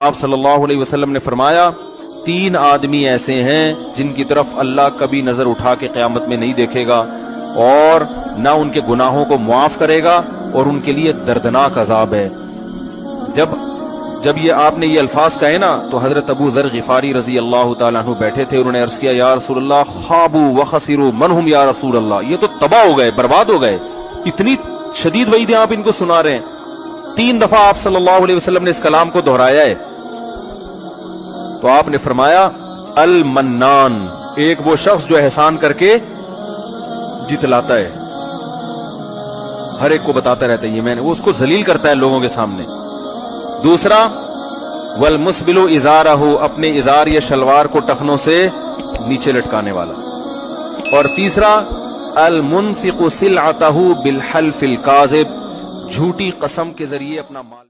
आप सल्लल्लाहु अलैहि वसल्लम ने फरमाया, 3 आदमी ऐसे हैं जिनकी तरफ अल्लाह कभी नजर उठा के क़यामत में नहीं देखेगा और ना उनके गुनाहों को मुआफ करेगा और उनके लिए दर्दनाक अजाब है। जब ये आपने ये अल्फाज कहे ना, तो हजरत अबू ज़र गिफारी रजी अल्लाह तआला अन्हु बैठे थे। उन्होंने अर्ज किया, या रसूल अल्लाह, खाबू व खसिरू मनहुम या रसूल अल्लाह, ये तो तबाह हो गए, बर्बाद हो गए। इतनी शदीद वईदें आप इनको सुना रहे हैं। 3 दफा आप सल्लल्लाहु अलैहि वसल्लम ने इस कलाम को दोहराया है। तो आपने फरमाया, अल मन्नान, एक वो शख्स जो एहसान करके जितलाता है, हर एक को बताता रहता है ये मैंने, वो उसको जलील करता है लोगों के सामने। दूसरा, वल मुस्बिलु इजारहु, अपने इजार या शलवार को टखनों से नीचे लटकाने वाला। और तीसरा, अल मुनफिकु सिलअतहु बिल हल्फिल काज़िब, झूठी कसम के जरिए अपना माल